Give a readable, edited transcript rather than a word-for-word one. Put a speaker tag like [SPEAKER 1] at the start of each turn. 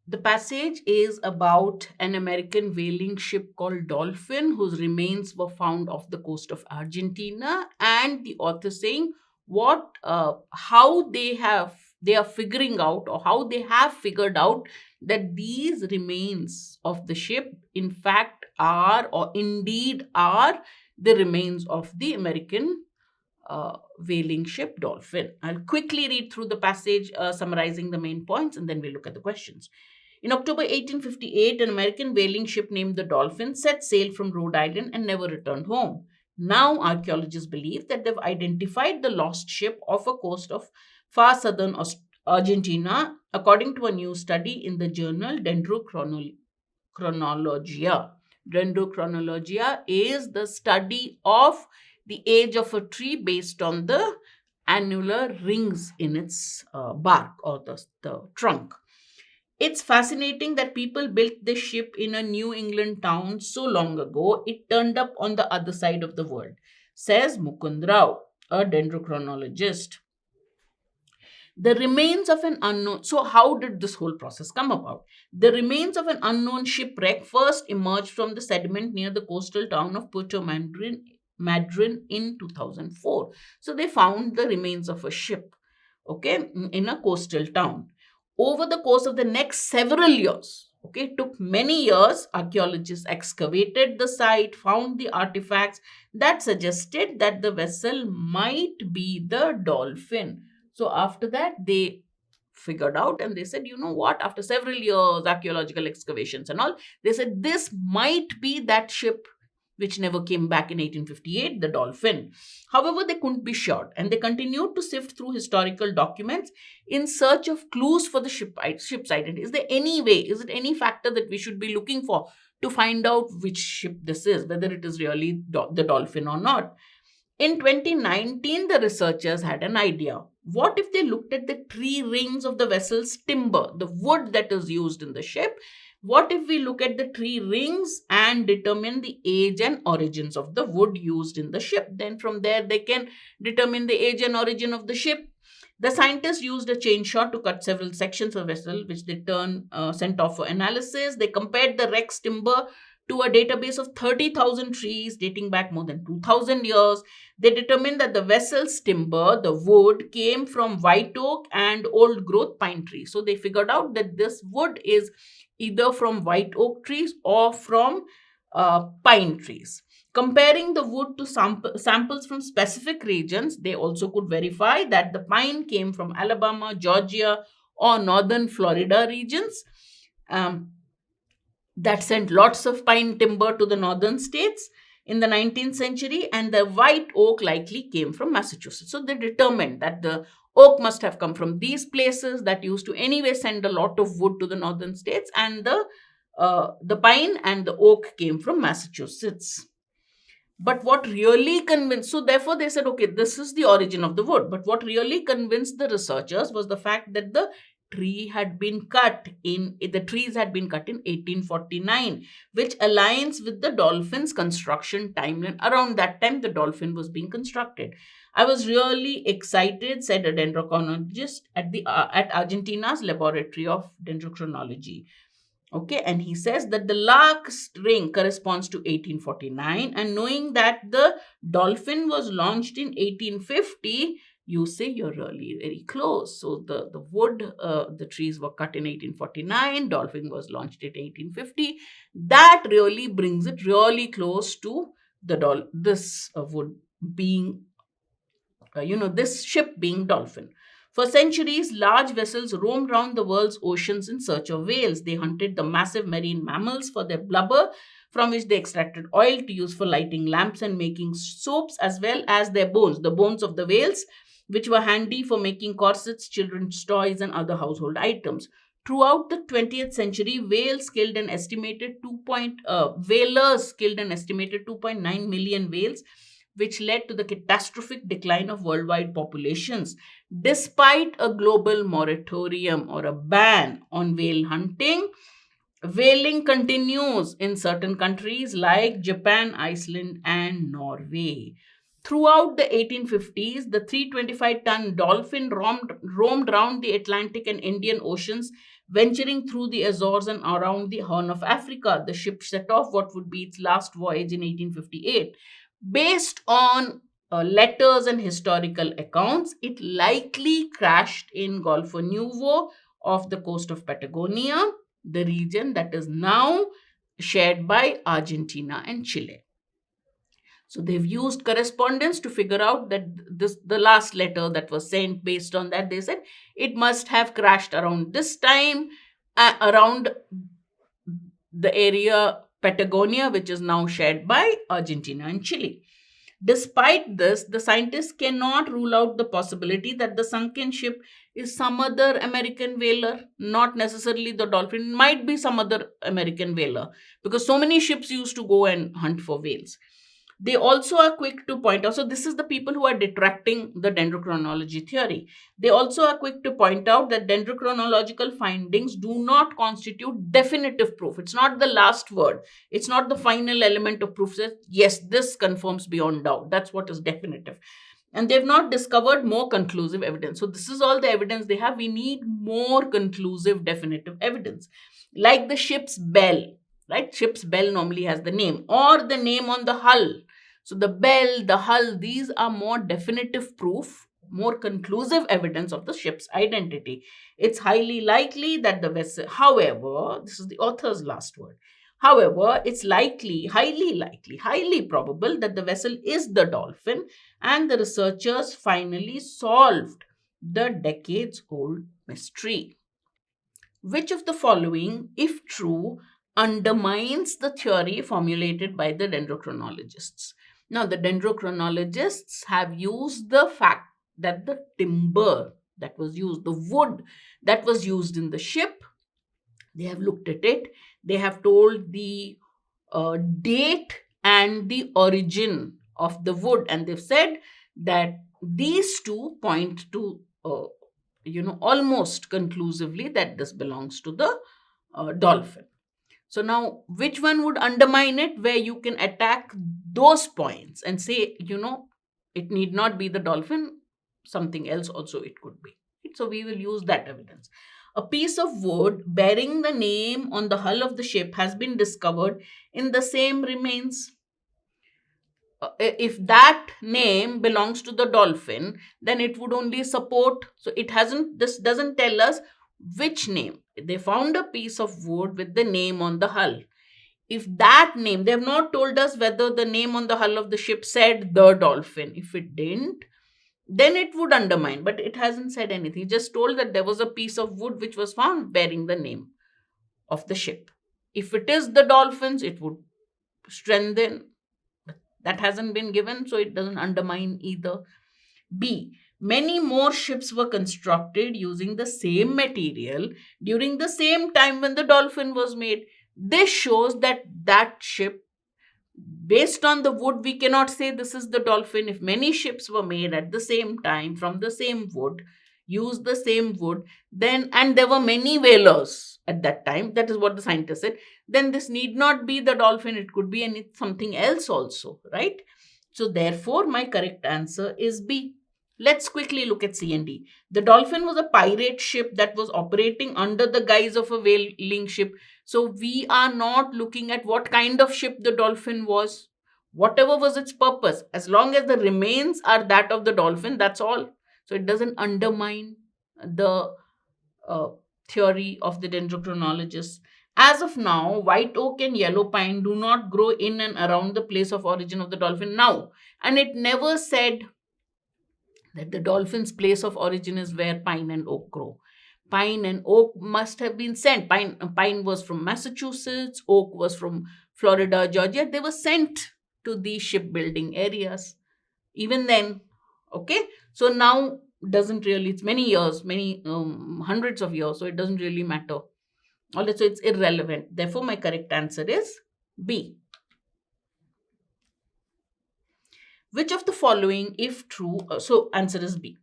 [SPEAKER 1] The passage is about an American whaling ship called Dolphin, whose remains were found off the coast of Argentina, and the author saying how they are figuring out, or how they have figured out that these remains of the ship, in fact, are or indeed are the remains of the American whaling ship Dolphin. I'll quickly read through the passage, summarizing the main points, and then we'll look at the questions. In October 1858, an American whaling ship named the Dolphin set sail from Rhode Island and never returned home. Now, archaeologists believe that they've identified the lost ship off a coast of far southern Argentina, according to a new study in the journal Dendrochronologia. Dendrochronologia is the study of the age of a tree based on the annular rings in its bark, or the trunk. It's fascinating that people built this ship in a New England town so long ago, it turned up on the other side of the world, says Mukund Rao, a dendrochronologist. The remains of an unknown. So, how did this whole process come about? The remains of an unknown shipwreck first emerged from the sediment near the coastal town of Puerto Madryn in 2004. So, they found the remains of a ship, okay, in a coastal town. Over the course of the next several years, okay, it took many years, archaeologists excavated the site, found the artifacts that suggested that the vessel might be the Dolphin. So after that, they figured out, and they said, you know what, after several years, archaeological excavations and all, they said this might be that ship which never came back in 1858, the Dolphin. However, they couldn't be sure, and they continued to sift through historical documents in search of clues for the ship's identity. Is there any way, is it any factor that we should be looking for to find out which ship this is, whether it is really the Dolphin or not? In 2019, the researchers had an idea. What if they looked at the tree rings of the vessel's timber, the wood that is used in the ship? What if we look at the tree rings and determine the age and origins of the wood used in the ship? Then from there, they can determine the age and origin of the ship. The scientists used a chainsaw to cut several sections of vessel, which they sent off for analysis. They compared the wreck's timber to a database of 30,000 trees dating back more than 2,000 years. They determined that the vessel's timber, the wood, came from white oak and old growth pine trees. So they figured out that this wood is either from white oak trees or from pine trees. Comparing the wood to samples from specific regions, they also could verify that the pine came from Alabama, Georgia, or northern Florida regions. That sent lots of pine timber to the northern states in the 19th century, and the white oak likely came from Massachusetts. So they determined that the oak must have come from these places that used to anyway send a lot of wood to the northern states, and the pine and the oak came from Massachusetts. But what really convinced, so therefore they said, okay, this is the origin of the wood. But what really convinced the researchers was the fact that the trees had been cut in 1849, which aligns with the Dolphin's construction timeline. Around that time, the Dolphin was being constructed. I was really excited, said a dendrochronologist at Argentina's Laboratory of Dendrochronology. Okay, and he says that the last ring corresponds to 1849, and knowing that the Dolphin was launched in 1850, you say you're really very close. So the wood, the trees were cut in 1849, Dolphin was launched in 1850. That really brings it really close to this wood being, this ship being Dolphin. For centuries, large vessels roamed round the world's oceans in search of whales. They hunted the massive marine mammals for their blubber, from which they extracted oil to use for lighting lamps and making soaps, as well as their bones, the bones of the whales, which were handy for making corsets, children's toys, and other household items. Throughout the 20th century, whalers killed an estimated 2.9 million whales, which led to the catastrophic decline of worldwide populations. Despite a global moratorium or a ban on whale hunting, whaling continues in certain countries like Japan, Iceland, and Norway. Throughout the 1850s, the 325-ton Dolphin roamed round the Atlantic and Indian Oceans Venturing through the Azores and around the Horn of Africa, the ship set off what would be its last voyage in 1858. Based on letters and historical accounts, it likely crashed in Golfo Nuevo off the coast of Patagonia, the region that is now shared by Argentina and Chile. So they've used correspondence to figure out that the last letter that was sent. Based on that, they said it must have crashed around this time, around the area Patagonia, which is now shared by Argentina and Chile. Despite this, the scientists cannot rule out the possibility that the sunken ship is some other American whaler, not necessarily the Dolphin. It might be some other American whaler, because so many ships used to go and hunt for whales. They also are quick to point out, so this is the people who are detracting the dendrochronology theory. They also are quick to point out that dendrochronological findings do not constitute definitive proof. It's not the last word. It's not the final element of proof that, yes, this confirms beyond doubt. That's what is definitive. And they've not discovered more conclusive evidence. So this is all the evidence they have. We need more conclusive, definitive evidence. Like the ship's bell, right? Ship's bell normally has the name or the name on the hull. So the bell, the hull, these are more definitive proof, more conclusive evidence of the ship's identity. It's highly likely that the vessel, however, this is the author's last word. However, it's highly probable that the vessel is the Dolphin, and the researchers finally solved the decades-old mystery. Which of the following, if true, undermines the theory formulated by the dendrochronologists? Now, the dendrochronologists have used the fact that the timber that was used, the wood that was used in the ship, they have looked at it. They have told the date and the origin of the wood, and they've said that these two point to almost conclusively that this belongs to the Dolphin. So now, which one would undermine it, where you can attack those points and say, it need not be the Dolphin, something else also it could be. So we will use that evidence. A piece of wood bearing the name on the hull of the ship has been discovered in the same remains. If that name belongs to the Dolphin, then it would only support. So this doesn't tell us which name. They found a piece of wood with the name on the hull. If that name, they have not told us whether the name on the hull of the ship said the Dolphin. If it didn't, then it would undermine, but it hasn't said anything. It just told that there was a piece of wood which was found bearing the name of the ship. If it is the Dolphins, it would strengthen. That hasn't been given, so it doesn't undermine either. B. Many more ships were constructed using the same material during the same time when the Dolphin was made. This shows that ship, based on the wood, we cannot say this is the Dolphin. If many ships were made at the same time from the same wood, used the same wood, then, and there were many whalers at that time, that is what the scientists said, then this need not be the Dolphin. It could be something else also, right? So therefore, my correct answer is B. Let's quickly look at C and D. The Dolphin was a pirate ship that was operating under the guise of a whaling ship. So we are not looking at what kind of ship the Dolphin was. Whatever was its purpose, as long as the remains are that of the Dolphin, that's all. So it doesn't undermine the theory of the dendrochronologists. As of now, white oak and yellow pine do not grow in and around the place of origin of the Dolphin now. And it never said that the Dolphin's place of origin is where pine and oak grow. Pine and oak must have been sent. Pine was from Massachusetts, oak was from Florida, Georgia. They were sent to these shipbuilding areas. Even then, okay? So now doesn't really, it's many years, many hundreds of years, so it doesn't really matter. All right, so it's irrelevant. Therefore, my correct answer is B. Which of the following, if true, so answer is B.